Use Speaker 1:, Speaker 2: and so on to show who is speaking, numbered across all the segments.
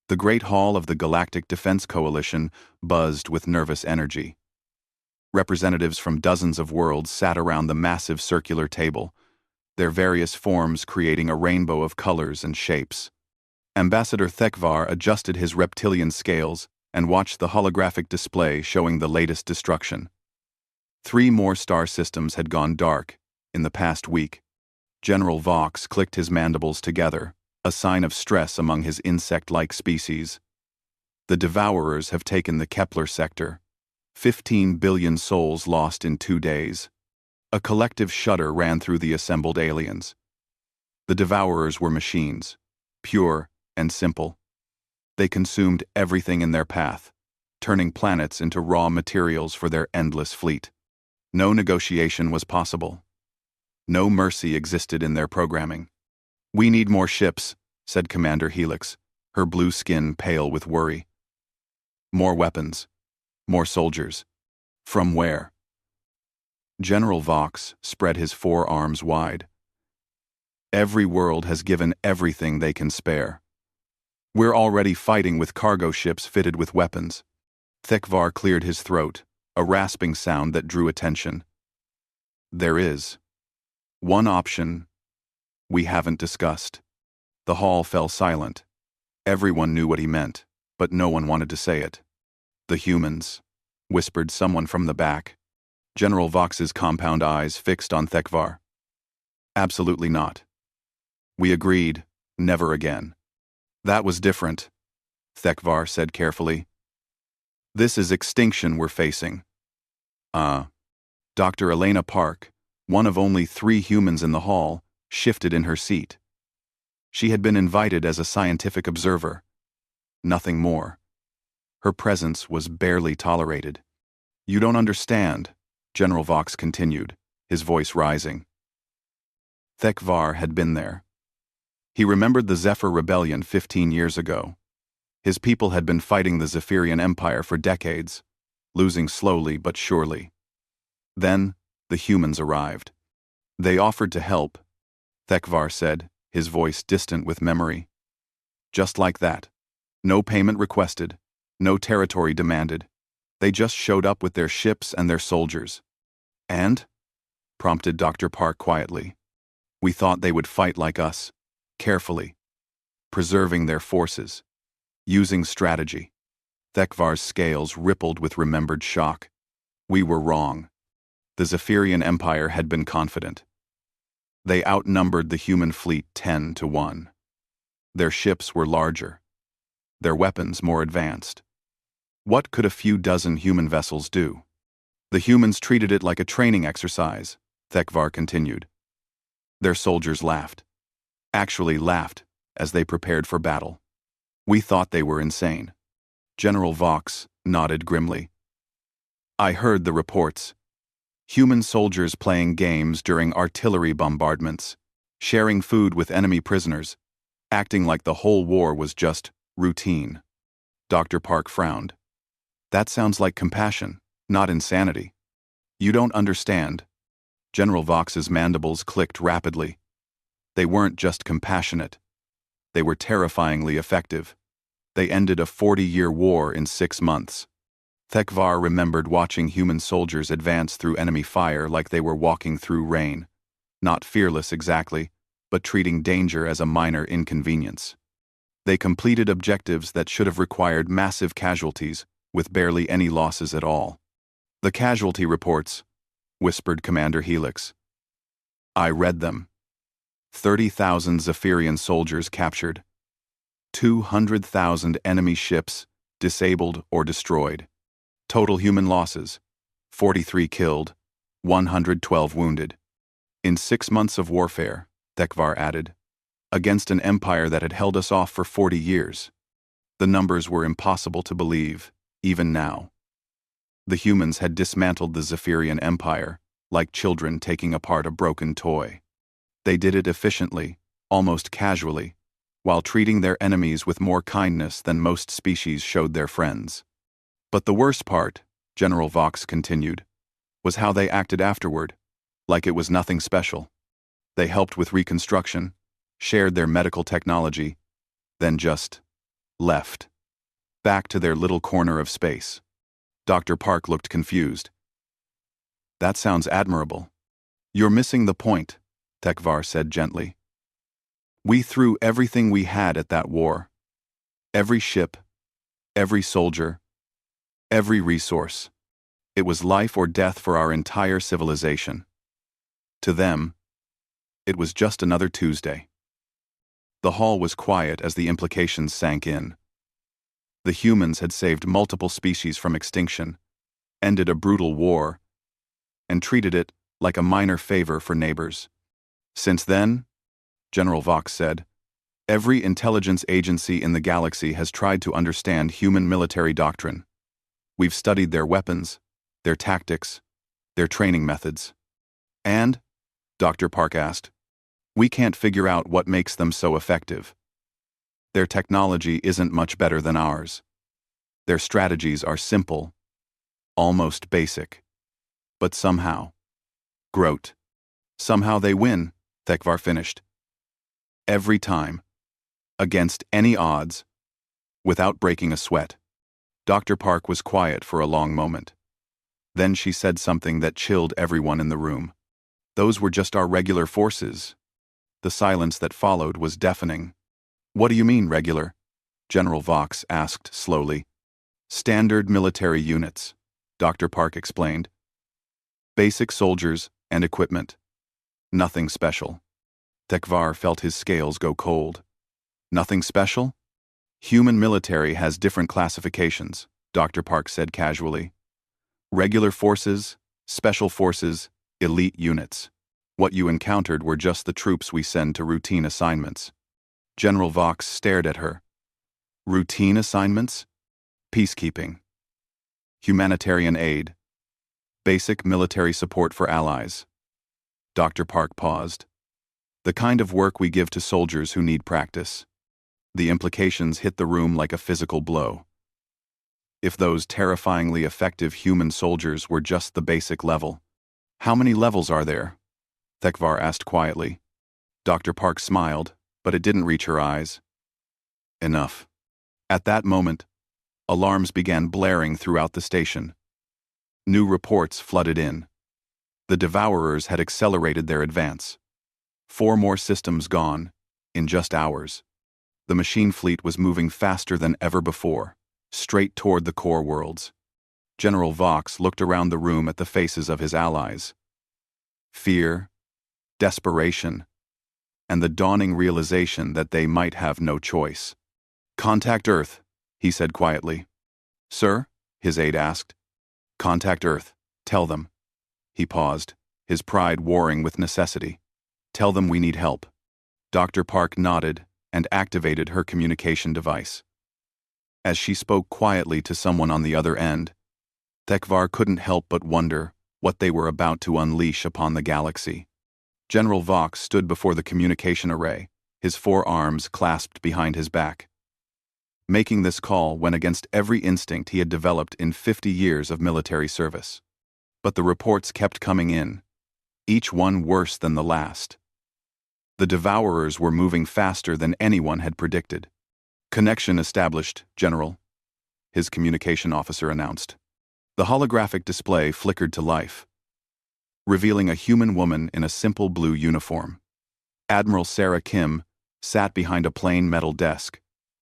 Speaker 1: The great hall of the Galactic Defense Coalition buzzed with nervous energy. Representatives from dozens of worlds sat around the massive circular table, their various forms creating a rainbow of colors and shapes. Ambassador Thekvar adjusted his reptilian scales and watched the holographic display showing the latest destruction. 3 more star systems had gone dark in the past week. General Vox clicked his mandibles together, a sign of stress among his insect-like species. The Devourers have taken the Kepler sector. 15 billion souls lost in 2 days. A collective shudder ran through the assembled aliens. The Devourers were machines, pure and simple. They consumed everything in their path, turning planets into raw materials for their endless fleet. No negotiation was possible. No mercy existed in their programming. "We need more ships," said Commander Helix, her blue skin pale with worry. "More weapons. More soldiers. From where?" General Vox spread his 4 arms wide. "Every world has given everything they can spare. We're already fighting with cargo ships fitted with weapons." Thekvar cleared his throat, a rasping sound that drew attention. "There is one option we haven't discussed." The hall fell silent. Everyone knew what he meant, but no one wanted to say it. "The humans," whispered someone from the back. General Vox's compound eyes fixed on Thekvar. "Absolutely not. We agreed, never again." "That was different," Thekvar said carefully. "This is extinction we're facing." Dr. Elena Park, one of only 3 humans in the hall, shifted in her seat. She had been invited as a scientific observer. Nothing more. Her presence was barely tolerated. "You don't understand," General Vox continued, his voice rising. Thekvar had been there. He remembered the Zephyr Rebellion 15 years ago. His people had been fighting the Zephyrian Empire for decades, losing slowly but surely. Then, the humans arrived. "They offered to help," Thekvar said, his voice distant with memory. "Just like that. No payment requested, no territory demanded. They just showed up with their ships and their soldiers." "And?" prompted Dr. Park quietly. "We thought they would fight like us, carefully, preserving their forces, using strategy." Thekvar's scales rippled with remembered shock. "We were wrong." The Zephyrian Empire had been confident. They outnumbered the human fleet 10 to 1. Their ships were larger, their weapons more advanced. What could a few dozen human vessels do? "The humans treated it like a training exercise," Thekvar continued. Their soldiers laughed. Actually laughed as they prepared for battle. "We thought they were insane." General Vox nodded grimly. "I heard the reports. Human soldiers playing games during artillery bombardments, sharing food with enemy prisoners, acting like the whole war was just routine." Dr. Park frowned. "That sounds like compassion, not insanity." "You don't understand." General Vox's mandibles clicked rapidly. They weren't just compassionate. They were terrifyingly effective. They ended a 40-year war in 6 months. Thekvar remembered watching human soldiers advance through enemy fire like they were walking through rain. Not fearless exactly, but treating danger as a minor inconvenience. They completed objectives that should have required massive casualties, with barely any losses at all. "The casualty reports," whispered Commander Helix. "I read them. 30,000 Zephyrian soldiers captured. 200,000 enemy ships disabled or destroyed. Total human losses: 43 killed, 112 wounded. In 6 months of warfare," Thekvar added, "against an empire that had held us off for 40 years. The numbers were impossible to believe, even now. The humans had dismantled the Zephyrian Empire, like children taking apart a broken toy. They did it efficiently, almost casually, while treating their enemies with more kindness than most species showed their friends. But the worst part," General Vox continued, "was how they acted afterward, like it was nothing special. They helped with reconstruction, shared their medical technology, then just left, back to their little corner of space. Dr. Park looked confused. That sounds admirable. You're missing the point, Tekvar said gently. We threw everything we had at that war. Every ship, every soldier, every resource. It was life or death for our entire civilization. To them, it was just another Tuesday. The hall was quiet as the implications sank in. The humans had saved multiple species from extinction, ended a brutal war, and treated it like a minor favor for neighbors. Since then, General Vox said, every intelligence agency in the galaxy has tried to understand human military doctrine. We've studied their weapons, their tactics, their training methods. And, Dr. Park asked, we can't figure out what makes them so effective. Their technology isn't much better than ours. Their strategies are simple, almost basic. But somehow, Grote, somehow they win, Tekvar finished. Every time, against any odds, without breaking a sweat. Dr. Park was quiet for a long moment. Then she said something that chilled everyone in the room. Those were just our regular forces. The silence that followed was deafening. What do you mean, regular? General Vox asked slowly. Standard military units, Dr. Park explained. Basic soldiers and equipment. Nothing special. Tekvar felt his scales go cold. Nothing special? Human military has different classifications, Dr. Park said casually. Regular forces, special forces, elite units. What you encountered were just the troops we send to routine assignments. General Vox stared at her. Routine assignments? Peacekeeping. Humanitarian aid. Basic military support for allies. Dr. Park paused. The kind of work we give to soldiers who need practice. The implications hit the room like a physical blow. If those terrifyingly effective human soldiers were just the basic level, how many levels are there? Tekvar asked quietly. Dr. Park smiled, but it didn't reach her eyes. Enough. At that moment, alarms began blaring throughout the station. New reports flooded in. The Devourers had accelerated their advance. 4 more systems gone, in just hours. The machine fleet was moving faster than ever before, straight toward the core worlds. General Vox looked around the room at the faces of his allies. Fear, desperation, and the dawning realization that they might have no choice. Contact Earth, he said quietly. Sir? His aide asked. Contact Earth. Tell them. He paused, his pride warring with necessity. Tell them we need help. Dr. Park nodded and activated her communication device. As she spoke quietly to someone on the other end, Tekvar couldn't help but wonder what they were about to unleash upon the galaxy. General Vox stood before the communication array, his 4 arms clasped behind his back. Making this call went against every instinct he had developed in 50 years of military service. But the reports kept coming in, each one worse than the last. The Devourers were moving faster than anyone had predicted. Connection established, General, his communication officer announced. The holographic display flickered to life, revealing a human woman in a simple blue uniform. Admiral Sarah Kim sat behind a plain metal desk,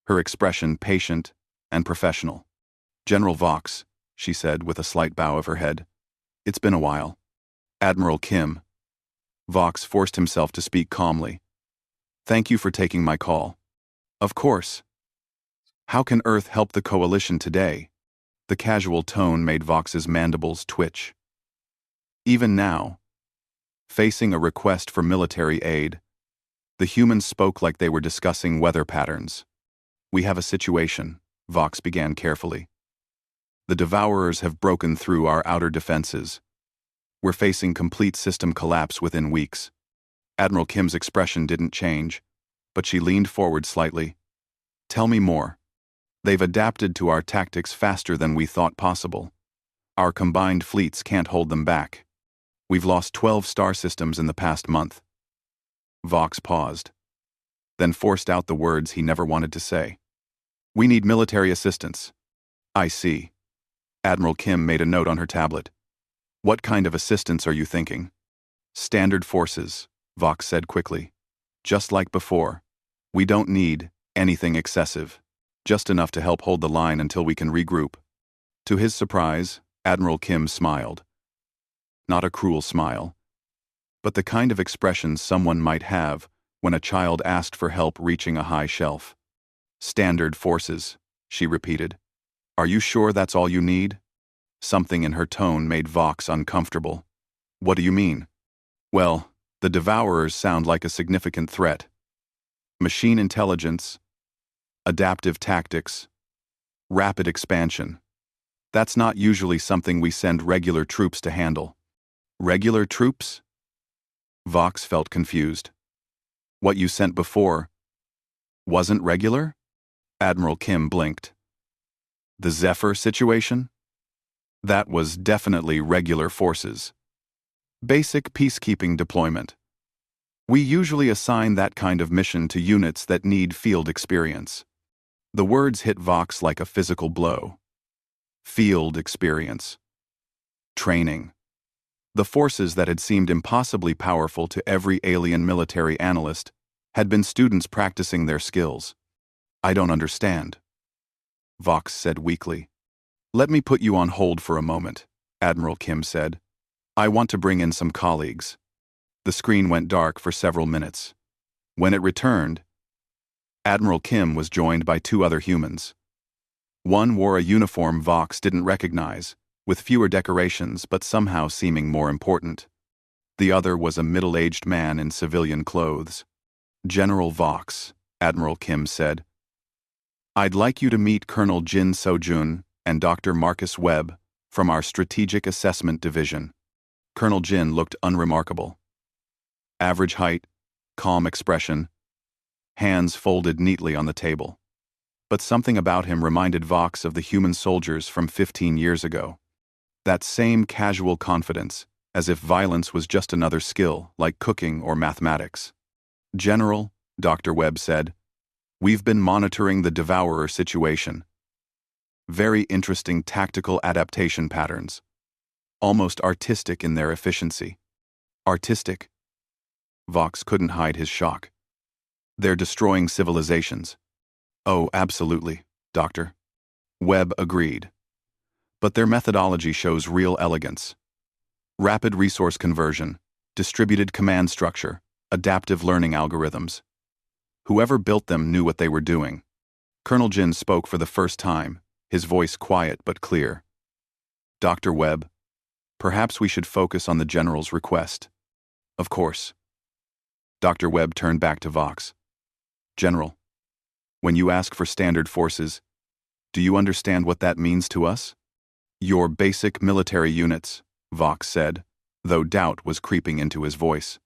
Speaker 1: her expression patient and professional. General Vox, she said with a slight bow of her head. It's been a while. Admiral Kim. Vox forced himself to speak calmly. Thank you for taking my call. Of course. How can Earth help the Coalition today? The casual tone made Vox's mandibles twitch. Even now, facing a request for military aid, the humans spoke like they were discussing weather patterns. We have a situation, Vox began carefully. The Devourers have broken through our outer defenses. We're facing complete system collapse within weeks. Admiral Kim's expression didn't change, but she leaned forward slightly. Tell me more. They've adapted to our tactics faster than we thought possible. Our combined fleets can't hold them back. We've lost 12 star systems in the past month. Vox paused, then forced out the words he never wanted to say. We need military assistance. I see. Admiral Kim made a note on her tablet. What kind of assistance are you thinking? Standard forces, Vox said quickly. Just like before. We don't need anything excessive. Just enough to help hold the line until we can regroup. To his surprise, Admiral Kim smiled. Not a cruel smile, but the kind of expression someone might have when a child asked for help reaching a high shelf. Standard forces, she repeated. Are you sure that's all you need? Something in her tone made Vox uncomfortable. What do you mean? Well, the Devourers sound like a significant threat. Machine intelligence, adaptive tactics, rapid expansion. That's not usually something we send regular troops to handle. Regular troops? Vox felt confused. What you sent before wasn't regular? Admiral Kim blinked. The Zephyr situation? That was definitely regular forces. Basic peacekeeping deployment. We usually assign that kind of mission to units that need field experience. The words hit Vox like a physical blow. Field experience. Training. The forces that had seemed impossibly powerful to every alien military analyst had been students practicing their skills. I don't understand. Vox said weakly. Let me put you on hold for a moment, Admiral Kim said. I want to bring in some colleagues. The screen went dark for several minutes. When it returned, Admiral Kim was joined by two other humans. One wore a uniform Vox didn't recognize, with fewer decorations but somehow seeming more important. The other was a middle-aged man in civilian clothes. General Vox, Admiral Kim said. I'd like you to meet Colonel Jin Sojun and Dr. Marcus Webb from our Strategic Assessment Division. Colonel Jin looked unremarkable. Average height, calm expression, hands folded neatly on the table. But something about him reminded Vox of the human soldiers from 15 years ago. That same casual confidence, as if violence was just another skill, like cooking or mathematics. General, Dr. Webb said, we've been monitoring the Devourer situation. Very interesting tactical adaptation patterns. Almost artistic in their efficiency. Artistic? Vox couldn't hide his shock. They're destroying civilizations. Oh, absolutely, Doctor. Webb agreed. But their methodology shows real elegance. Rapid resource conversion, distributed command structure, adaptive learning algorithms. Whoever built them knew what they were doing. Colonel Jin spoke for the first time, his voice quiet but clear. Dr. Webb, perhaps we should focus on the General's request. Of course. Dr. Webb turned back to Vox. General, when you ask for standard forces, do you understand what that means to us? Your basic military units, Vox said, though doubt was creeping into his voice.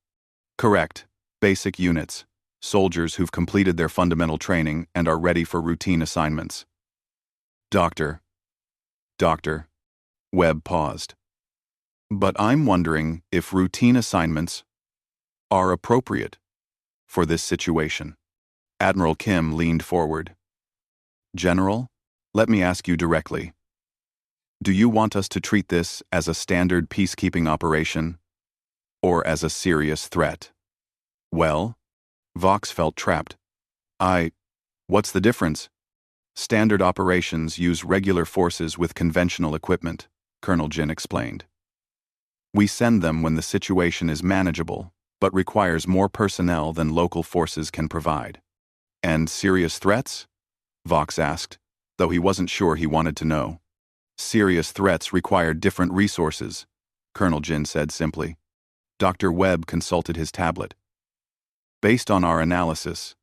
Speaker 1: Correct, basic units, soldiers who've completed their fundamental training and are ready for routine assignments. Doctor, Webb paused. But I'm wondering if routine assignments are appropriate for this situation. Admiral Kim leaned forward. General, let me ask you directly. Do you want us to treat this as a standard peacekeeping operation, or as a serious threat? Well, Vox felt trapped. What's the difference? Standard operations use regular forces with conventional equipment, Colonel Jin explained. We send them when the situation is manageable, but requires more personnel than local forces can provide. And serious threats? Vox asked, though he wasn't sure he wanted to know. Serious threats require different resources, Colonel Jin said simply. Dr. Webb consulted his tablet. Based on our analysis,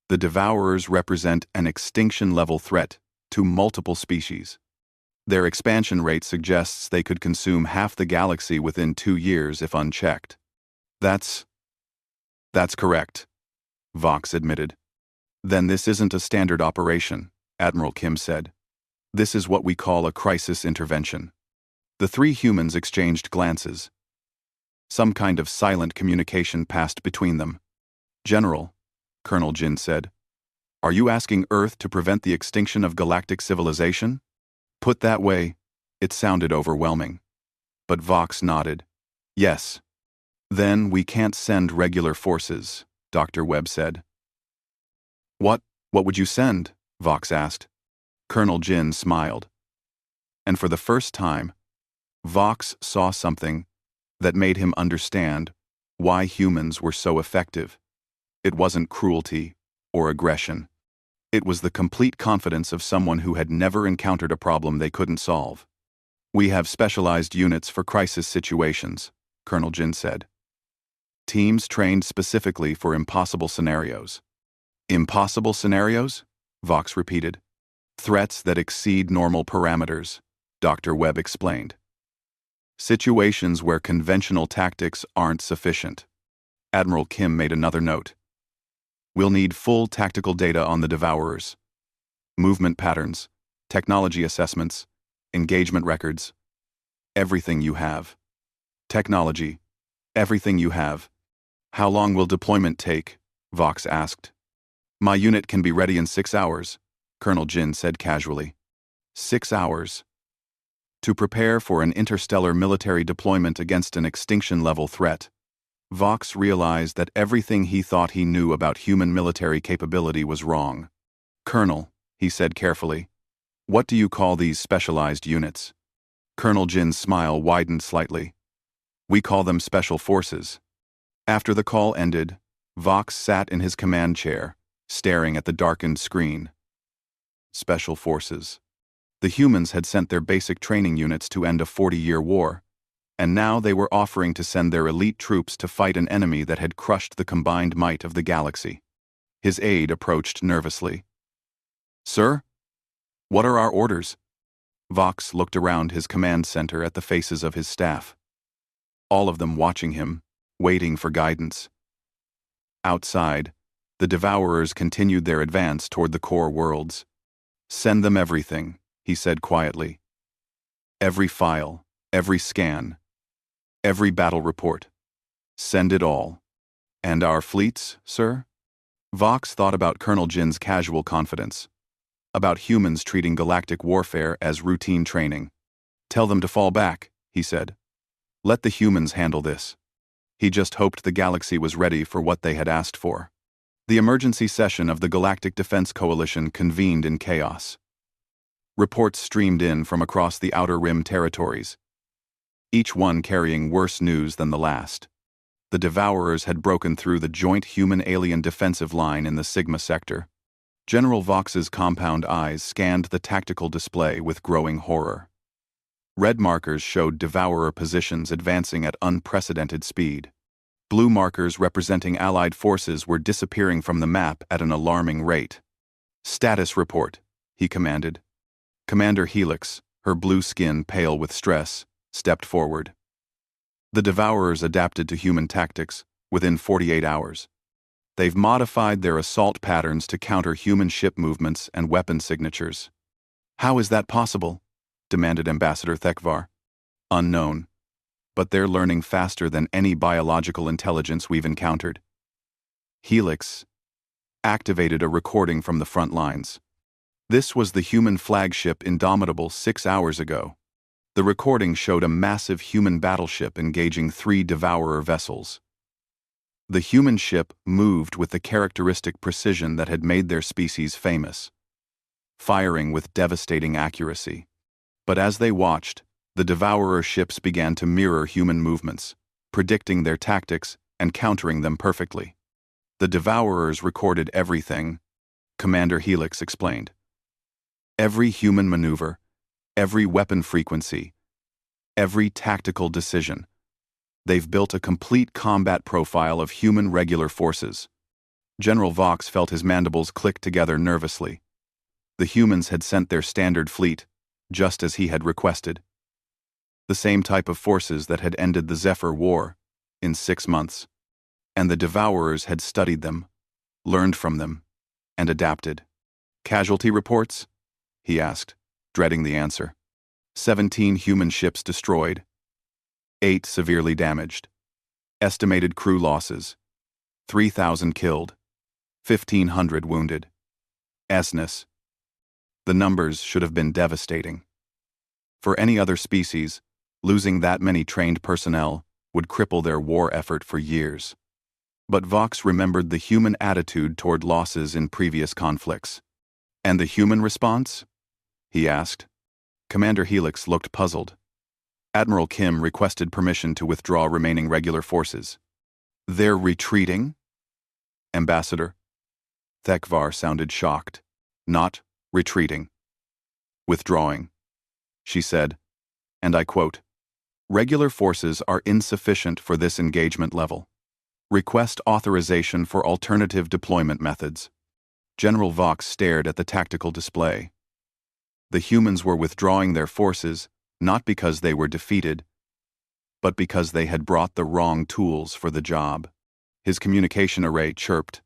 Speaker 1: the Devourers represent an extinction-level threat to multiple species. Their expansion rate suggests they could consume half the galaxy within 2 years if unchecked. That's correct, Vox admitted. Then this isn't a standard operation, Admiral Kim said. This is what we call a crisis intervention. The three humans exchanged glances. Some kind of silent communication passed between them. General, Colonel Jin said, Are you asking Earth to prevent the extinction of galactic civilization? Put that way, it sounded overwhelming. But Vox nodded. Yes. Then we can't send regular forces, Dr. Webb said. What would you send? Vox asked. Colonel Jin smiled. And for the first time, Vox saw something that made him understand why humans were so effective. It wasn't cruelty or aggression. It was the complete confidence of someone who had never encountered a problem they couldn't solve. We have specialized units for crisis situations, Colonel Jin said. Teams trained specifically for impossible scenarios. Impossible scenarios? Vox repeated. Threats that exceed normal parameters, Dr. Webb explained. Situations where conventional tactics aren't sufficient. Admiral Kim made another note. We'll need full tactical data on the Devourers. Movement patterns, technology assessments, engagement records. Everything you have. Technology. Everything you have. How long will deployment take? Vox asked. My unit can be ready in 6 hours, Colonel Jin said casually. 6 hours. To prepare for an interstellar military deployment against an extinction-level threat, Vox realized that everything he thought he knew about human military capability was wrong. Colonel, he said carefully, what do you call these specialized units? Colonel Jin's smile widened slightly. We call them special forces. After the call ended, Vox sat in his command chair, staring at the darkened screen. Special forces. The humans had sent their basic training units to end a 40-year war, and now they were offering to send their elite troops to fight an enemy that had crushed the combined might of the galaxy. His aide approached nervously. Sir? What are our orders? Vox looked around his command center at the faces of his staff. All of them watching him, waiting for guidance. Outside, the Devourers continued their advance toward the core worlds. Send them everything, he said quietly. Every file, every scan, every battle report. Send it all. And our fleets, sir? Vox thought about Colonel Jin's casual confidence, about humans treating galactic warfare as routine training. Tell them to fall back, he said. Let the humans handle this. He just hoped the galaxy was ready for what they had asked for. The emergency session of the Galactic Defense Coalition convened in chaos. Reports streamed in from across the Outer Rim territories, each one carrying worse news than the last. The Devourers had broken through the joint human-alien defensive line in the Sigma sector. General Vox's compound eyes scanned the tactical display with growing horror. Red markers showed Devourer positions advancing at unprecedented speed. Blue markers representing Allied forces were disappearing from the map at an alarming rate. Status report, he commanded. Commander Helix, her blue skin pale with stress, stepped forward. The Devourers adapted to human tactics within 48 hours. They've modified their assault patterns to counter human ship movements and weapon signatures. How is that possible? Demanded Ambassador Thekvar. Unknown. But they're learning faster than any biological intelligence we've encountered. Helix activated a recording from the front lines. This was the human flagship Indomitable 6 hours ago. The recording showed a massive human battleship engaging 3 Devourer vessels. The human ship moved with the characteristic precision that had made their species famous, firing with devastating accuracy. But as they watched, the Devourer ships began to mirror human movements, predicting their tactics and countering them perfectly. The Devourers recorded everything, Commander Helix explained. Every human maneuver, every weapon frequency, every tactical decision. They've built a complete combat profile of human regular forces. General Vox felt his mandibles click together nervously. The humans had sent their standard fleet, just as he had requested. The same type of forces that had ended the Zephyr War in 6 months. And the Devourers had studied them, learned from them, and adapted. Casualty reports? He asked, dreading the answer. 17 human ships destroyed. 8 severely damaged. Estimated crew losses. 3,000 killed. 1,500 wounded. Esness. The numbers should have been devastating. For any other species, losing that many trained personnel would cripple their war effort for years. But Vox remembered the human attitude toward losses in previous conflicts. And the human response? He asked. Commander Helix looked puzzled. Admiral Kim requested permission to withdraw remaining regular forces. They're retreating? Ambassador. Thekvar sounded shocked. Not retreating. Withdrawing, she said, and I quote, "Regular forces are insufficient for this engagement level. Request authorization for alternative deployment methods." General Vox stared at the tactical display. The humans were withdrawing their forces not because they were defeated, but because they had brought the wrong tools for the job. His communication array chirped.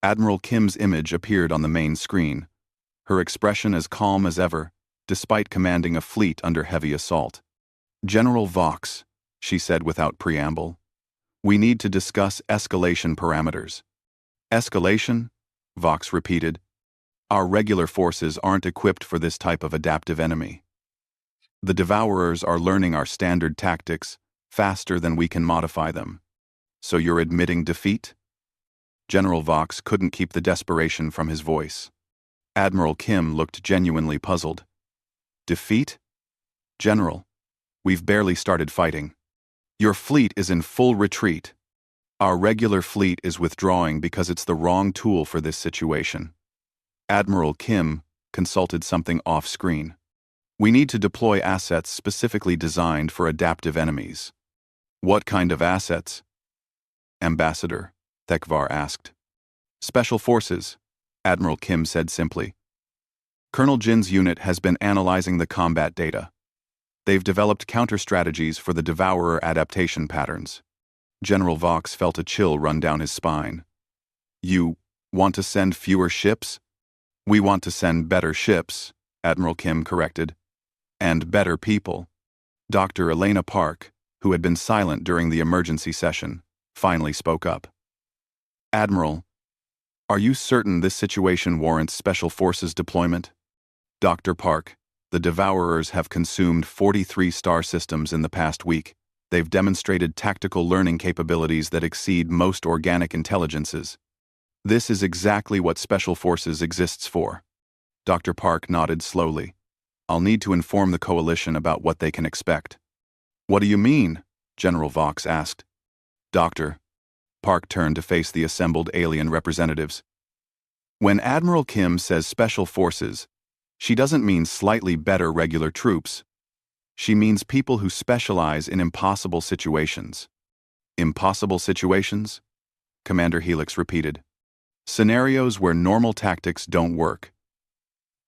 Speaker 1: Admiral Kim's image appeared on the main screen, her expression as calm as ever, despite commanding a fleet under heavy assault. "General Vox," she said without preamble, "we need to discuss escalation parameters." "Escalation?" Vox repeated. "Our regular forces aren't equipped for this type of adaptive enemy. The Devourers are learning our standard tactics faster than we can modify them. So you're admitting defeat?" General Vox couldn't keep the desperation from his voice. Admiral Kim looked genuinely puzzled. "Defeat? General, we've barely started fighting. Your fleet is in full retreat. Our regular fleet is withdrawing because it's the wrong tool for this situation." Admiral Kim consulted something off-screen. "We need to deploy assets specifically designed for adaptive enemies." "What kind of assets?" "Ambassador," Thekvar asked. "Special Forces," Admiral Kim said simply. "Colonel Jin's unit has been analyzing the combat data. They've developed counter-strategies for the Devourer adaptation patterns." General Vox felt a chill run down his spine. "You want to send fewer ships?" "We want to send better ships," Admiral Kim corrected. "And better people." Dr. Elena Park, who had been silent during the emergency session, finally spoke up. "Admiral, are you certain this situation warrants Special Forces deployment?" "Dr. Park, the Devourers have consumed 43 star systems in the past week. They've demonstrated tactical learning capabilities that exceed most organic intelligences. This is exactly what Special Forces exists for." Dr. Park nodded slowly. "I'll need to inform the Coalition about what they can expect." "What do you mean?" General Vox asked. "Doctor." Park turned to face the assembled alien representatives. "When Admiral Kim says Special Forces, she doesn't mean slightly better regular troops. She means people who specialize in impossible situations." "Impossible situations?" Commander Helix repeated. "Scenarios where normal tactics don't work.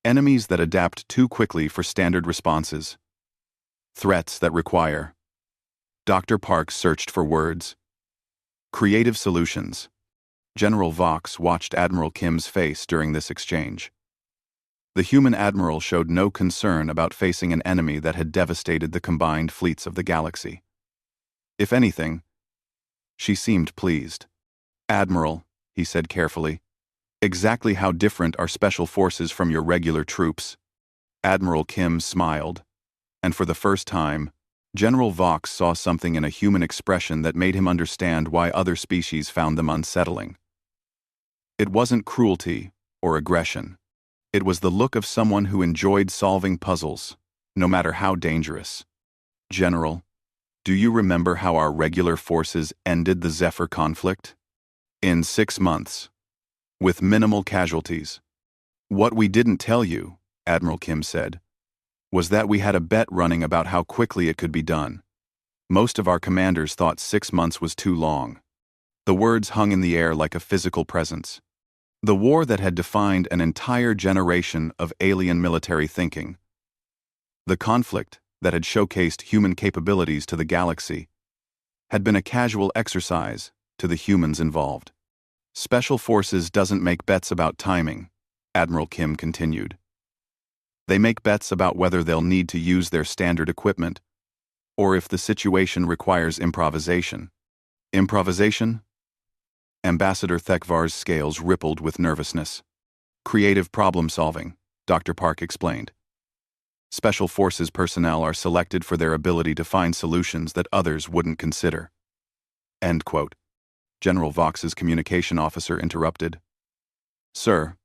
Speaker 1: Enemies that adapt too quickly for standard responses. Threats that require..." Dr. Park searched for words. "Creative solutions." General Vox watched Admiral Kim's face during this exchange. The human admiral showed no concern about facing an enemy that had devastated the combined fleets of the galaxy. If anything, she seemed pleased. "Admiral," he said carefully, "exactly how different are Special Forces from your regular troops?" Admiral Kim smiled, and for the first time, General Vox saw something in a human expression that made him understand why other species found them unsettling. It wasn't cruelty or aggression. It was the look of someone who enjoyed solving puzzles, no matter how dangerous. "General, do you remember how our regular forces ended the Zephyr conflict? In 6 months. With minimal casualties. What we didn't tell you," Admiral Kim said, "was that we had a bet running about how quickly it could be done. Most of our commanders thought 6 months was too long." The words hung in the air like a physical presence. The war that had defined an entire generation of alien military thinking. The conflict that had showcased human capabilities to the galaxy had been a casual exercise to the humans involved. "Special Forces doesn't make bets about timing," Admiral Kim continued. "They make bets about whether they'll need to use their standard equipment, or if the situation requires improvisation." "Improvisation?" Ambassador Thekvar's scales rippled with nervousness. Creative problem solving, Dr. Park explained. Special Forces personnel are selected for their ability to find solutions that others wouldn't consider. End quote. General Vox's communication officer interrupted. Sir,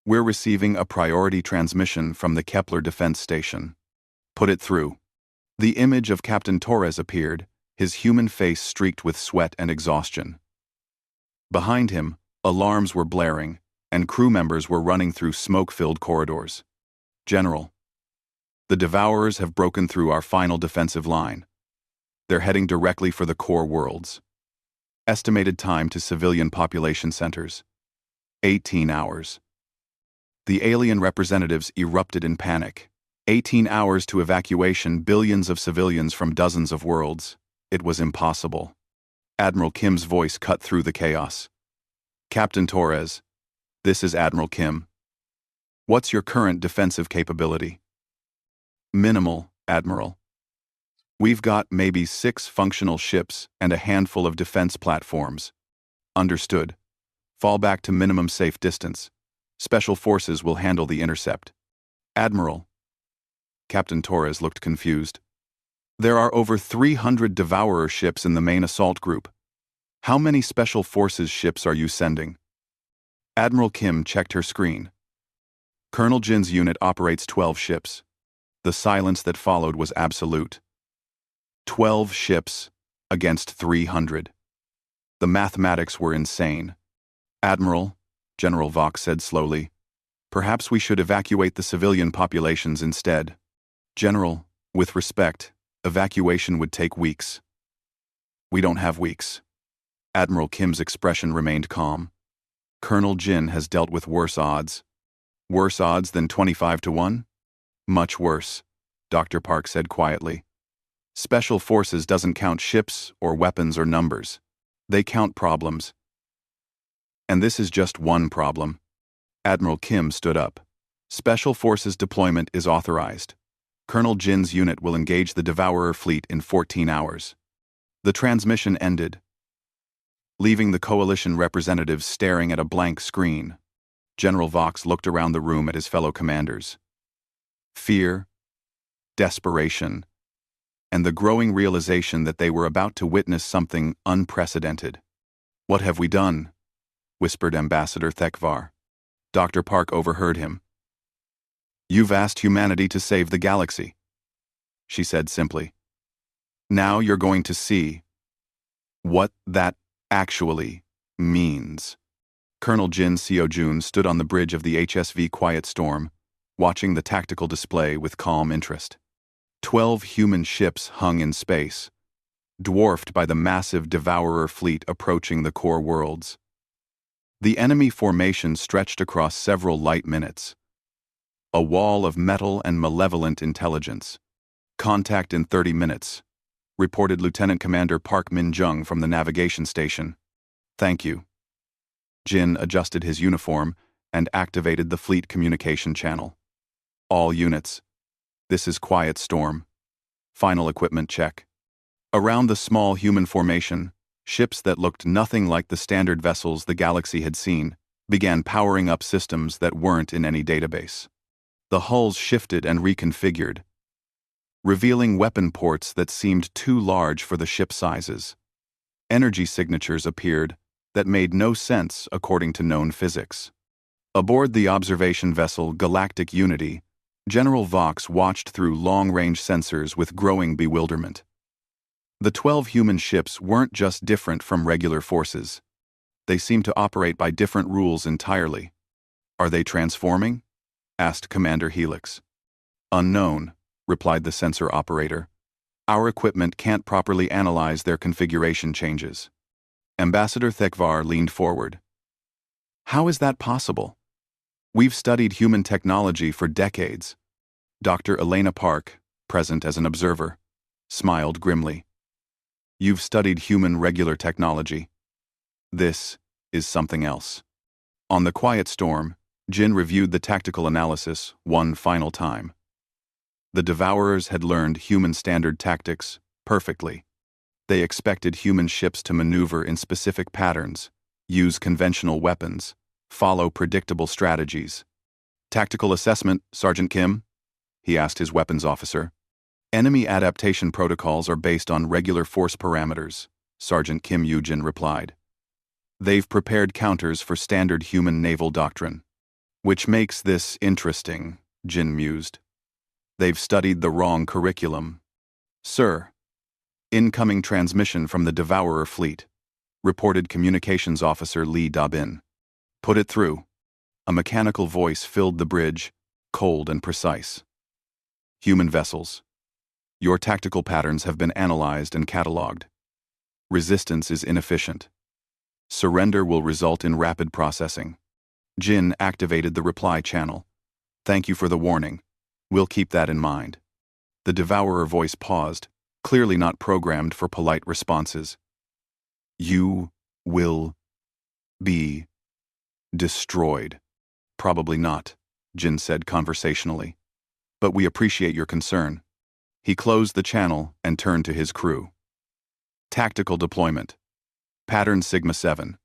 Speaker 1: we're receiving a priority transmission from the Kepler Defense Station. Put it through. The image of Captain Torres appeared, his human face streaked with sweat and exhaustion. Behind him, alarms were blaring, and crew members were running through smoke-filled corridors. General, the Devourers have broken through our final defensive line. They're heading directly for the core worlds. Estimated time to civilian population centers: 18 hours. The alien representatives erupted in panic. 18 hours to evacuation billions of civilians from dozens of worlds. It was impossible. Admiral Kim's voice cut through the chaos. Captain Torres, this is Admiral Kim. What's your current defensive capability? Minimal, Admiral. We've got maybe 6 functional ships and a handful of defense platforms. Understood. Fall back to minimum safe distance. Special Forces will handle the intercept. Admiral. Captain Torres looked confused. There are over 300 Devourer ships in the main assault group. How many Special Forces ships are you sending? Admiral Kim checked her screen. Colonel Jin's unit operates 12 ships. The silence that followed was absolute. 12 ships against 300. The mathematics were insane. Admiral, General Vox said slowly, perhaps we should evacuate the civilian populations instead. General, with respect, evacuation would take weeks. We don't have weeks. Admiral Kim's expression remained calm. Colonel Jin has dealt with worse odds. Worse odds than 25 to 1? Much worse, Dr. Park said quietly. Special Forces doesn't count ships or weapons or numbers. They count problems. And this is just one problem. Admiral Kim stood up. Special Forces deployment is authorized. Colonel Jin's unit will engage the Devourer fleet in 14 hours. The transmission ended, leaving the coalition representatives staring at a blank screen. General Vox looked around the room at his fellow commanders. Fear, desperation, and the growing realization that they were about to witness something unprecedented. What have we done? Whispered Ambassador Thekvar. Dr. Park overheard him. You've asked humanity to save the galaxy, she said simply. Now you're going to see what that actually means. Colonel Jin Seojun stood on the bridge of the HSV Quiet Storm, watching the tactical display with calm interest. 12 human ships hung in space, dwarfed by the massive Devourer fleet approaching the core worlds. The enemy formation stretched across several light minutes. A wall of metal and malevolent intelligence. Contact in 30 minutes, reported Lieutenant Commander Park Min-jung from the navigation station. Thank you. Jin adjusted his uniform and activated the fleet communication channel. All units. This is Quiet Storm. Final equipment check. Around the small human formation, ships that looked nothing like the standard vessels the galaxy had seen began powering up systems that weren't in any database. The hulls shifted and reconfigured, revealing weapon ports that seemed too large for the ship sizes. Energy signatures appeared that made no sense according to known physics. Aboard the observation vessel Galactic Unity, General Vox watched through long-range sensors with growing bewilderment. The 12 human ships weren't just different from regular forces. They seemed to operate by different rules entirely. Are they transforming? Asked Commander Helix. Unknown, replied the sensor operator. Our equipment can't properly analyze their configuration changes. Ambassador Thekvar leaned forward. How is that possible? We've studied human technology for decades. Dr. Elena Park, present as an observer, smiled grimly. You've studied human regular technology. This is something else. On the Quiet Storm, Jin reviewed the tactical analysis one final time. The Devourers had learned human standard tactics perfectly. They expected human ships to maneuver in specific patterns, use conventional weapons, Follow predictable strategies. Tactical assessment, Sergeant Kim? He asked his weapons officer. Enemy adaptation protocols are based on regular force parameters, Sergeant Kim Yujin replied. They've prepared counters for standard human naval doctrine. Which makes this interesting, Jin mused. They've studied the wrong curriculum. Sir. Incoming transmission from the Devourer fleet, reported Communications Officer Lee Dabin. Put it through. A mechanical voice filled the bridge, cold and precise. Human vessels. Your tactical patterns have been analyzed and catalogued. Resistance is inefficient. Surrender will result in rapid processing. Jin activated the reply channel. Thank you for the warning. We'll keep that in mind. The Devourer voice paused, clearly not programmed for polite responses. You will be destroyed. Probably not, Jin said conversationally. But we appreciate your concern. He closed the channel and turned to his crew. Tactical deployment. Pattern Sigma 7.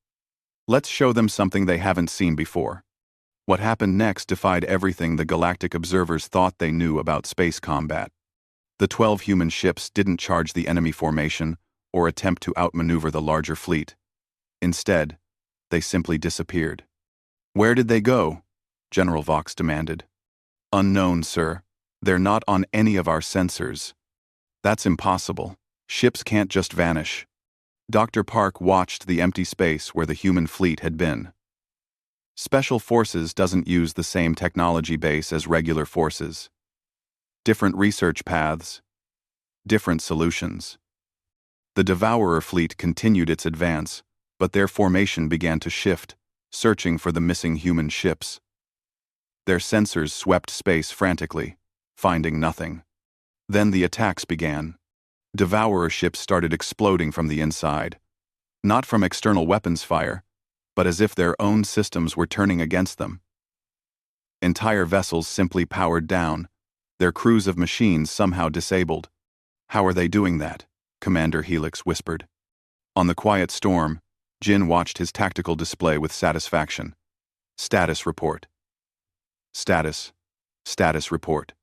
Speaker 1: Let's show them something they haven't seen before. What happened next defied everything the galactic observers thought they knew about space combat. The 12 human ships didn't charge the enemy formation or attempt to outmaneuver the larger fleet. Instead, they simply disappeared. Where did they go? General Vox demanded. Unknown, sir. They're not on any of our sensors. That's impossible. Ships can't just vanish. Dr. Park watched the empty space where the human fleet had been. Special Forces doesn't use the same technology base as regular forces. Different research paths. Different solutions. The Devourer fleet continued its advance, but their formation began to shift, searching for the missing human ships. Their sensors swept space frantically, finding nothing. Then the attacks began. Devourer ships started exploding from the inside. Not from external weapons fire, but as if their own systems were turning against them. Entire vessels simply powered down, their crews of machines somehow disabled. How are they doing that? Commander Helix whispered. On the quiet storm, Jin watched his tactical display with satisfaction. Status report. Status report.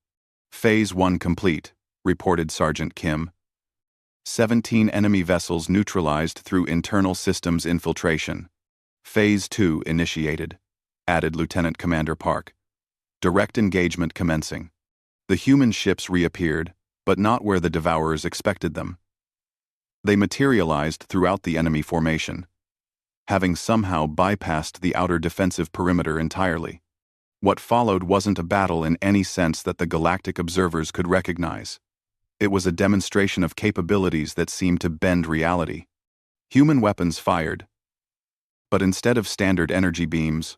Speaker 1: Phase 1 complete, reported Sergeant Kim. 17 enemy vessels neutralized through internal systems infiltration. Phase 2 initiated, added Lieutenant Commander Park. Direct engagement commencing. The human ships reappeared, but not where the Devourers expected them. They materialized throughout the enemy formation, having somehow bypassed the outer defensive perimeter entirely. What followed wasn't a battle in any sense that the galactic observers could recognize. It was a demonstration of capabilities that seemed to bend reality. Human weapons fired, but instead of standard energy beams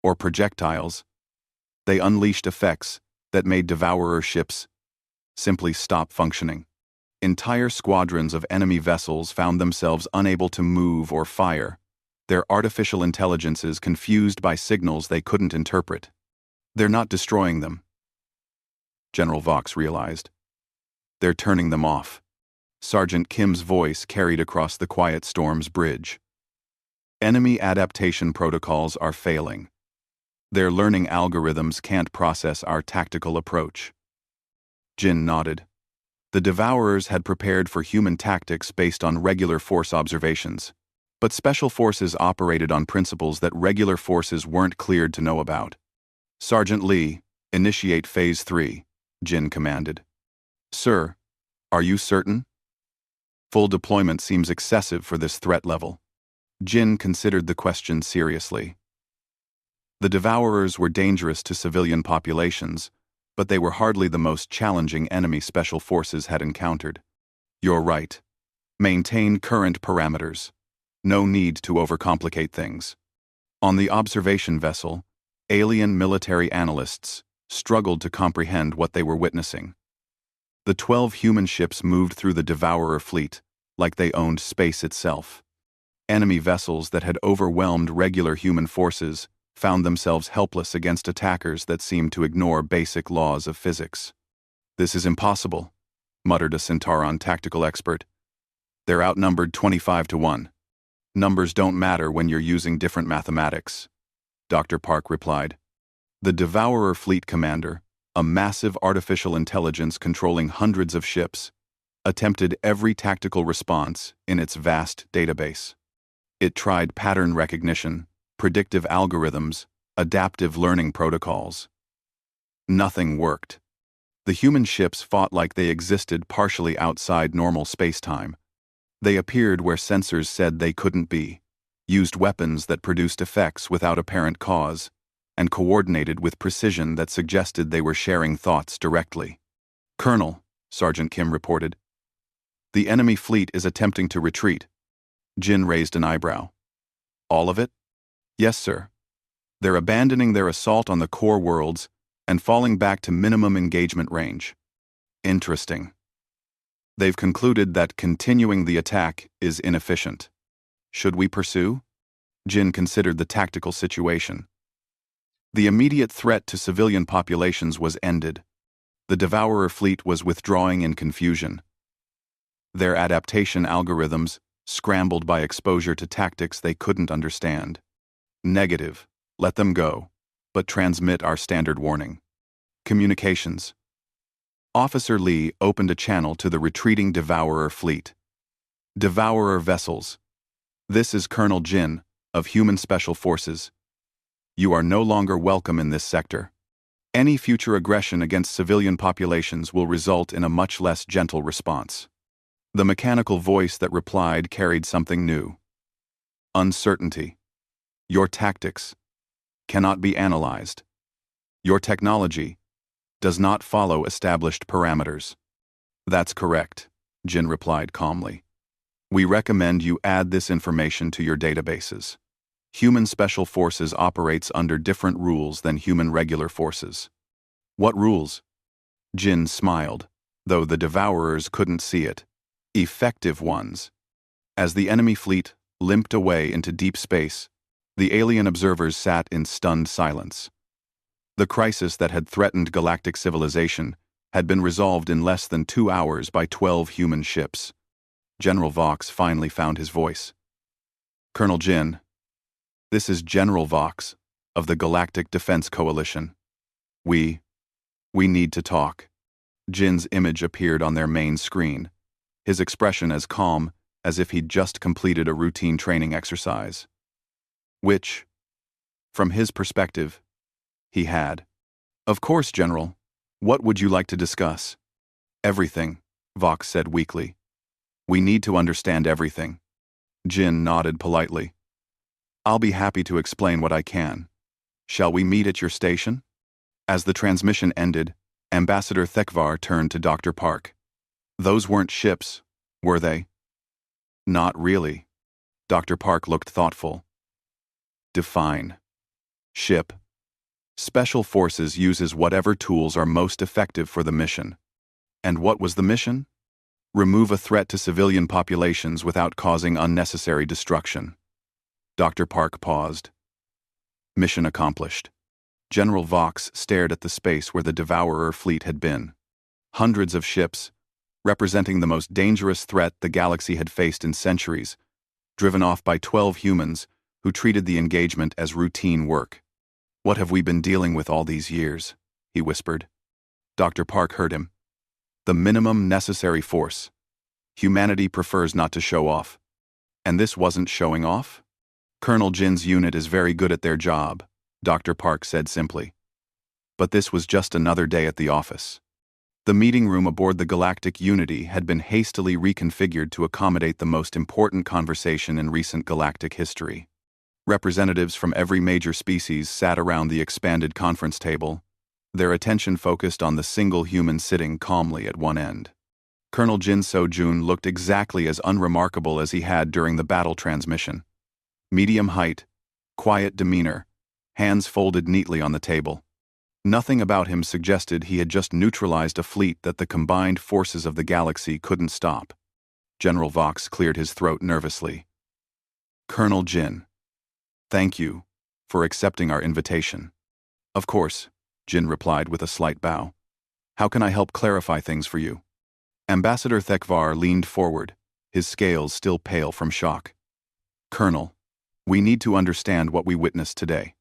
Speaker 1: or projectiles, they unleashed effects that made Devourer ships simply stop functioning. Entire squadrons of enemy vessels found themselves unable to move or fire, their artificial intelligences confused by signals they couldn't interpret. They're not destroying them, General Vox realized. They're turning them off. Sergeant Kim's voice carried across the quiet storm's bridge. Enemy adaptation protocols are failing. Their learning algorithms can't process our tactical approach. Jin nodded. The Devourers had prepared for human tactics based on regular force observations, but special forces operated on principles that regular forces weren't cleared to know about. Sergeant Lee, initiate Phase 3, Jin commanded. Sir, are you certain? Full deployment seems excessive for this threat level. Jin considered the question seriously. The Devourers were dangerous to civilian populations, but they were hardly the most challenging enemy special forces had encountered. You're right. Maintain current parameters. No need to overcomplicate things. On the observation vessel, alien military analysts struggled to comprehend what they were witnessing. The 12 human ships moved through the Devourer fleet like they owned space itself. Enemy vessels that had overwhelmed regular human forces found themselves helpless against attackers that seemed to ignore basic laws of physics. This is impossible, muttered a Centauran tactical expert. They're outnumbered 25 to 1. Numbers don't matter when you're using different mathematics. Dr. Park replied. The Devourer Fleet Commander, a massive artificial intelligence controlling hundreds of ships, attempted every tactical response in its vast database. It tried pattern recognition, predictive algorithms, adaptive learning protocols. Nothing worked. The human ships fought like they existed partially outside normal spacetime. They appeared where sensors said they couldn't be, used weapons that produced effects without apparent cause, and coordinated with precision that suggested they were sharing thoughts directly. Colonel, Sergeant Kim reported. The enemy fleet is attempting to retreat. Jin raised an eyebrow. All of it? Yes, sir. They're abandoning their assault on the core worlds and falling back to minimum engagement range. Interesting. They've concluded that continuing the attack is inefficient. Should we pursue? Jin considered the tactical situation. The immediate threat to civilian populations was ended. The Devourer fleet was withdrawing in confusion. Their adaptation algorithms scrambled by exposure to tactics they couldn't understand. Negative. Let them go, but transmit our standard warning. Communications. Officer Lee opened a channel to the retreating Devourer fleet. Devourer vessels. This is Colonel Jin, of Human Special Forces. You are no longer welcome in this sector. Any future aggression against civilian populations will result in a much less gentle response. The mechanical voice that replied carried something new. Uncertainty. Your tactics cannot be analyzed. Your technology does not follow established parameters. That's correct, Jin replied calmly. We recommend you add this information to your databases. Human Special Forces operates under different rules than human regular forces. What rules? Jin smiled, though the Devourers couldn't see it. Effective ones. As the enemy fleet limped away into deep space, the alien observers sat in stunned silence. The crisis that had threatened galactic civilization had been resolved in less than 2 hours by 12 human ships. General Vox finally found his voice. Colonel Jin, this is General Vox of the Galactic Defense Coalition. We need to talk. Jin's image appeared on their main screen, his expression as calm as if he'd just completed a routine training exercise. Which, from his perspective, he had. Of course, General. What would you like to discuss? Everything, Vox said weakly. We need to understand everything. Jin nodded politely. I'll be happy to explain what I can. Shall we meet at your station? As the transmission ended, Ambassador Thekvar turned to Dr. Park. Those weren't ships, were they? Not really. Dr. Park looked thoughtful. Define. Ship. Special Forces uses whatever tools are most effective for the mission. And what was the mission? Remove a threat to civilian populations without causing unnecessary destruction. Dr. Park paused. Mission accomplished. General Vox stared at the space where the Devourer fleet had been. Hundreds of ships, representing the most dangerous threat the galaxy had faced in centuries, driven off by 12 humans who treated the engagement as routine work. What have we been dealing with all these years? He whispered. Dr. Park heard him. The minimum necessary force. Humanity prefers not to show off. And this wasn't showing off? Colonel Jin's unit is very good at their job, Dr. Park said simply. But this was just another day at the office. The meeting room aboard the Galactic Unity had been hastily reconfigured to accommodate the most important conversation in recent galactic history. Representatives from every major species sat around the expanded conference table, their attention focused on the single human sitting calmly at one end. Colonel Jin So-jun looked exactly as unremarkable as he had during the battle transmission. Medium height, quiet demeanor, hands folded neatly on the table. Nothing about him suggested he had just neutralized a fleet that the combined forces of the galaxy couldn't stop. General Vox cleared his throat nervously. Colonel Jin, thank you for accepting our invitation. Of course, Jin replied with a slight bow. How can I help clarify things for you? Ambassador Thekvar leaned forward, his scales still pale from shock. Colonel, we need to understand what we witnessed today.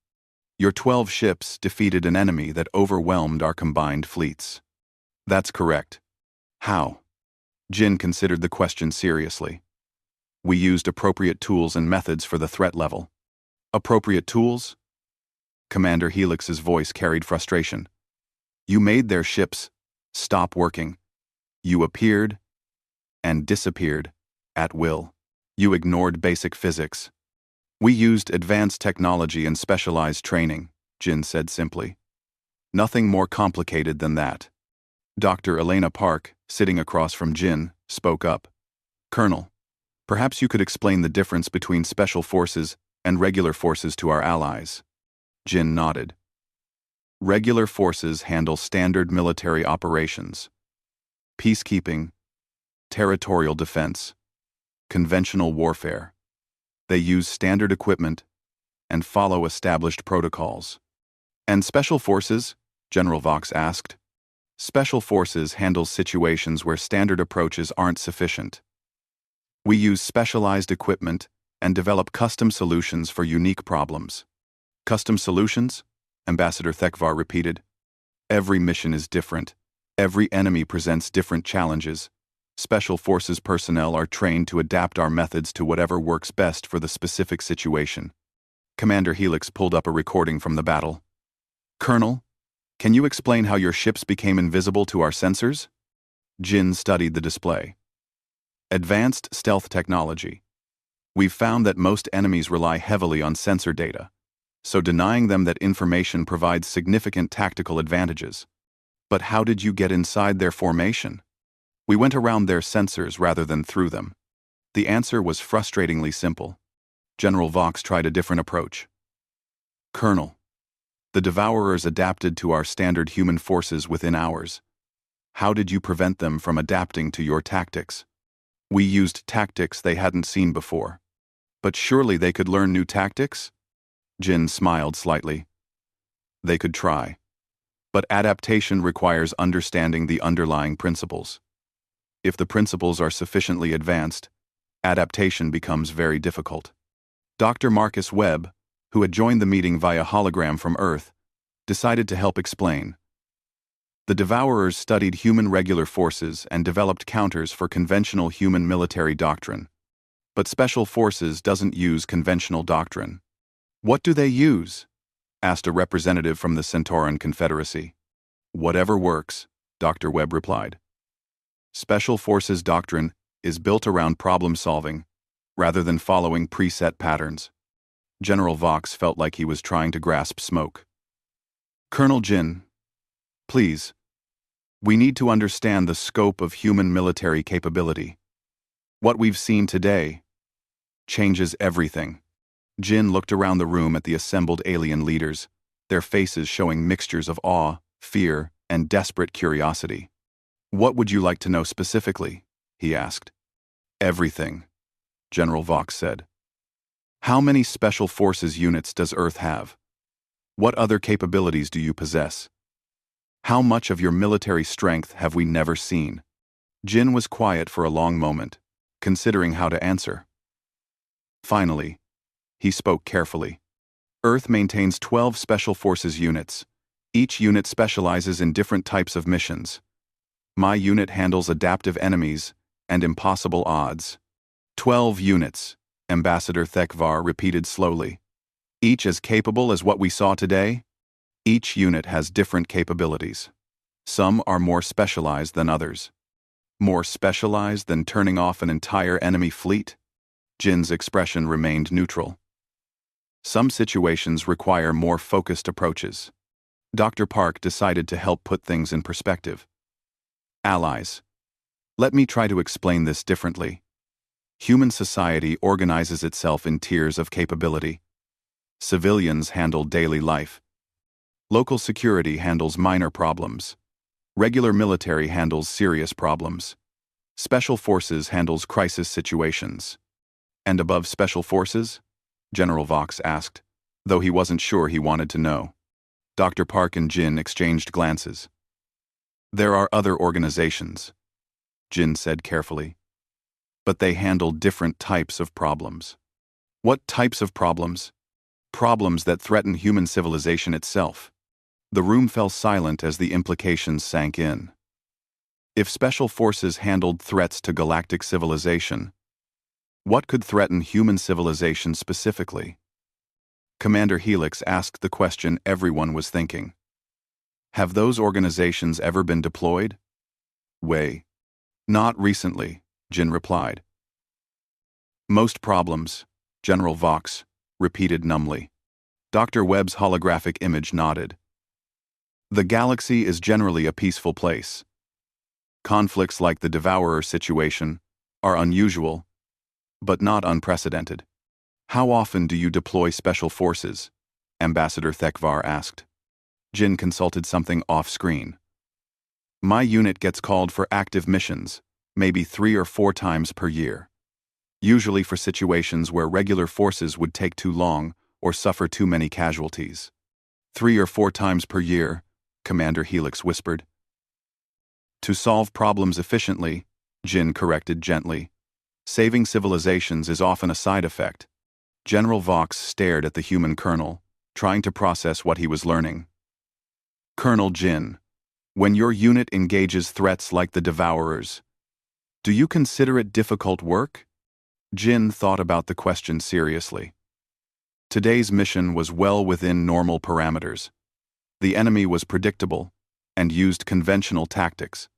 Speaker 1: Your 12 ships defeated an enemy that overwhelmed our combined fleets. That's correct. How? Jin considered the question seriously. We used appropriate tools and methods for the threat level. Appropriate tools? Commander Helix's voice carried frustration. You made their ships stop working. You appeared and disappeared at will. You ignored basic physics. We used advanced technology and specialized training, Jin said simply. Nothing more complicated than that. Dr. Elena Park, sitting across from Jin, spoke up. Colonel, perhaps you could explain the difference between special forces and regular forces to our allies. Jin nodded. Regular forces handle standard military operations. Peacekeeping, territorial defense, conventional warfare. They use standard equipment and follow established protocols. And special forces? General Vox asked. Special forces handles situations where standard approaches aren't sufficient. We use specialized equipment and develop custom solutions for unique problems. Custom solutions? Ambassador Thekvar repeated. Every mission is different. Every enemy presents different challenges. Special forces personnel are trained to adapt our methods to whatever works best for the specific situation. Commander Helix pulled up a recording from the battle. Colonel, can you explain how your ships became invisible to our sensors? Jin studied the display. Advanced stealth technology. We've found that most enemies rely heavily on sensor data, so denying them that information provides significant tactical advantages. But how did you get inside their formation? We went around their sensors rather than through them. The answer was frustratingly simple. General Vox tried a different approach. Colonel, the Devourers adapted to our standard human forces within hours. How did you prevent them from adapting to your tactics? We used tactics they hadn't seen before. But surely they could learn new tactics? Jin smiled slightly. They could try. But adaptation requires understanding the underlying principles. If the principles are sufficiently advanced, adaptation becomes very difficult. Dr. Marcus Webb, who had joined the meeting via hologram from Earth, decided to help explain. The Devourers studied human regular forces and developed counters for conventional human military doctrine. But Special Forces doesn't use conventional doctrine. What do they use? Asked a representative from the Centauran Confederacy. Whatever works, Dr. Webb replied. Special Forces doctrine is built around problem solving, rather than following preset patterns. General Vox felt like he was trying to grasp smoke. Colonel Jin, please, we need to understand the scope of human military capability. What we've seen today changes everything. Jin looked around the room at the assembled alien leaders, their faces showing mixtures of awe, fear, and desperate curiosity. What would you like to know specifically? He asked. Everything, General Vox said. How many Special Forces units does Earth have? What other capabilities do you possess? How much of your military strength have we never seen? Jin was quiet for a long moment, considering how to answer. Finally, he spoke carefully. Earth maintains 12 Special Forces units. Each unit specializes in different types of missions. My unit handles adaptive enemies and impossible odds. 12 units, Ambassador Thekvar repeated slowly. Each as capable as what we saw today? Each unit has different capabilities. Some are more specialized than others. More specialized than turning off an entire enemy fleet? Jin's expression remained neutral. Some situations require more focused approaches. Dr. Park decided to help put things in perspective. Allies. Let me try to explain this differently. Human society organizes itself in tiers of capability. Civilians handle daily life. Local security handles minor problems. Regular military handles serious problems. Special Forces handles crisis situations. And above Special Forces? General Vox asked, though he wasn't sure he wanted to know. Dr. Park and Jin exchanged glances. There are other organizations, Jin said carefully. But they handle different types of problems. What types of problems? Problems that threaten human civilization itself. The room fell silent as the implications sank in. If special forces handled threats to galactic civilization, what could threaten human civilization specifically? Commander Helix asked the question everyone was thinking. Have those organizations ever been deployed? Way. Not recently, Jin replied. Most problems, General Vox repeated numbly. Dr. Webb's holographic image nodded. The galaxy is generally a peaceful place. Conflicts like the Devourer situation are unusual, but not unprecedented. How often do you deploy special forces? Ambassador Thekvar asked. Jin consulted something off-screen. My unit gets called for active missions, maybe 3 or 4 times per year. Usually for situations where regular forces would take too long or suffer too many casualties. 3 or 4 times per year, Commander Helix whispered. To solve problems efficiently, Jin corrected gently. Saving civilizations is often a side effect. General Vox stared at the human colonel, trying to process what he was learning. Colonel Jin, when your unit engages threats like the Devourers, do you consider it difficult work? Jin thought about the question seriously. Today's mission was well within normal parameters. The enemy was predictable and used conventional tactics.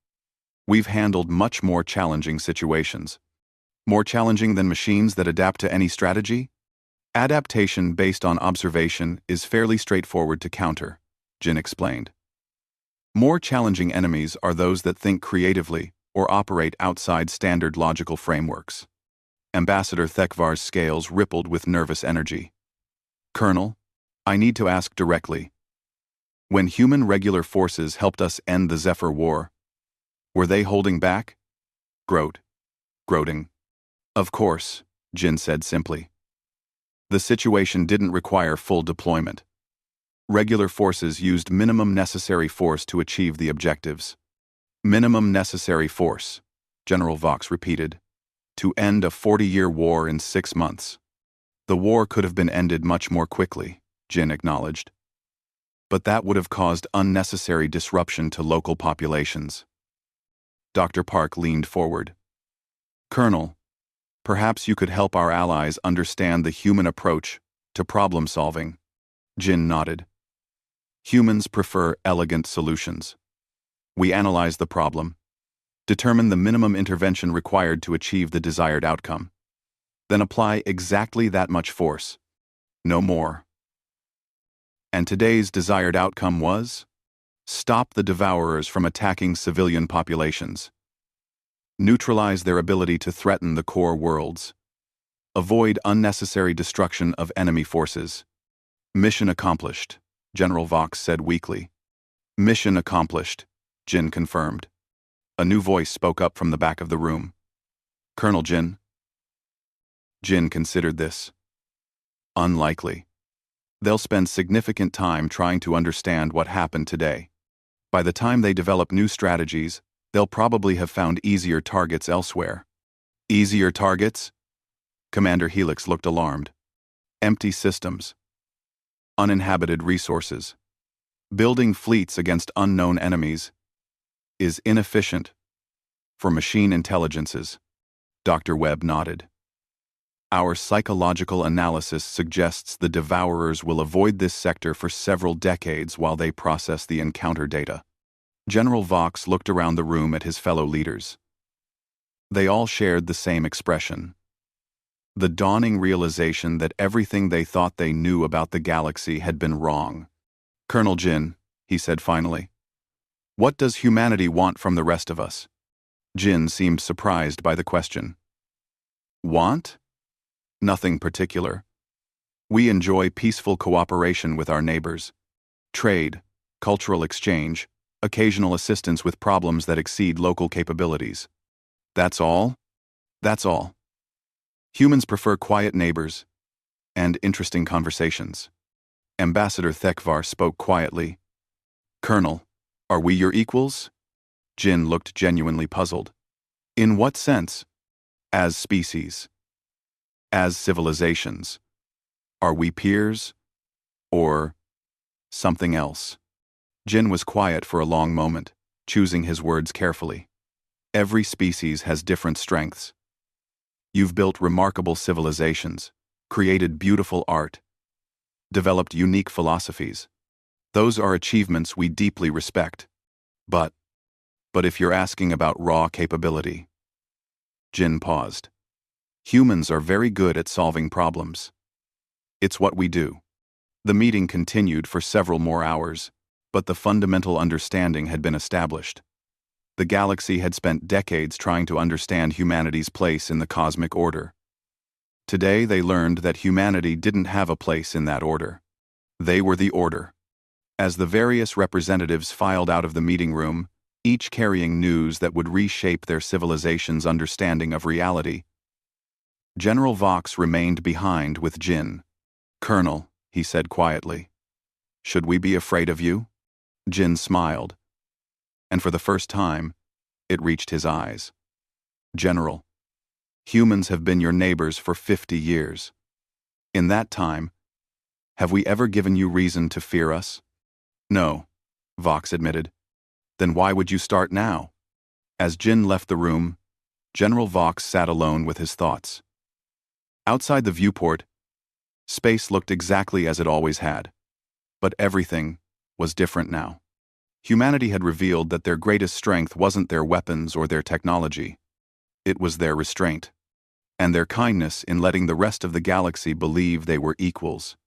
Speaker 1: We've handled much more challenging situations. More challenging than machines that adapt to any strategy? Adaptation based on observation is fairly straightforward to counter, Jin explained. More challenging enemies are those that think creatively or operate outside standard logical frameworks. Ambassador Thekvar's scales rippled with nervous energy. Colonel, I need to ask directly. When human regular forces helped us end the Zephyr War, were they holding back? Groating. Of course, Jin said simply. The situation didn't require full deployment. Regular forces used minimum necessary force to achieve the objectives. Minimum necessary force, General Vox repeated, to end a 40-year war in 6 months. The war could have been ended much more quickly, Jin acknowledged. But that would have caused unnecessary disruption to local populations. Dr. Park leaned forward. Colonel, perhaps you could help our allies understand the human approach to problem solving. Jin nodded. Humans prefer elegant solutions. We analyze the problem, determine the minimum intervention required to achieve the desired outcome, then apply exactly that much force, no more. And today's desired outcome was? Stop the Devourers from attacking civilian populations. Neutralize their ability to threaten the core worlds. Avoid unnecessary destruction of enemy forces. Mission accomplished, General Vox said weakly. Mission accomplished, Jin confirmed. A new voice spoke up from the back of the room. Colonel Jin. Jin considered this. Unlikely. They'll spend significant time trying to understand what happened today. By the time they develop new strategies, they'll probably have found easier targets elsewhere. Easier targets? Commander Helix looked alarmed. Empty systems. Uninhabited resources. Building fleets against unknown enemies is inefficient for machine intelligences. Dr. Webb nodded. Our psychological analysis suggests the Devourers will avoid this sector for several decades while they process the encounter data. General Vox looked around the room at his fellow leaders. They all shared the same expression. The dawning realization that everything they thought they knew about the galaxy had been wrong. Colonel Jin, he said finally, what does humanity want from the rest of us? Jin seemed surprised by the question. Want? Nothing particular. We enjoy peaceful cooperation with our neighbors. Trade, cultural exchange, occasional assistance with problems that exceed local capabilities. That's all? That's all. Humans prefer quiet neighbors and interesting conversations. Ambassador Thekvar spoke quietly. Colonel, are we your equals? Jin looked genuinely puzzled. In what sense? As species. As civilizations. Are we peers? Or something else. Jin was quiet for a long moment, choosing his words carefully. Every species has different strengths. You've built remarkable civilizations, created beautiful art, developed unique philosophies. Those are achievements we deeply respect. But if you're asking about raw capability. Jin paused. Humans are very good at solving problems. It's what we do. The meeting continued for several more hours, but the fundamental understanding had been established. The galaxy had spent decades trying to understand humanity's place in the cosmic order. Today they learned that humanity didn't have a place in that order. They were the order. As the various representatives filed out of the meeting room, each carrying news that would reshape their civilization's understanding of reality, General Vox remained behind with Jin. "Colonel," he said quietly, "should we be afraid of you?" Jin smiled, and for the first time, it reached his eyes. "General, humans have been your neighbors for 50 years. In that time, have we ever given you reason to fear us?" "No," Vox admitted. "Then why would you start now?" As Jin left the room, General Vox sat alone with his thoughts. Outside the viewport, space looked exactly as it always had. But everything was different now. Humanity had revealed that their greatest strength wasn't their weapons or their technology. It was their restraint, and their kindness in letting the rest of the galaxy believe they were equals.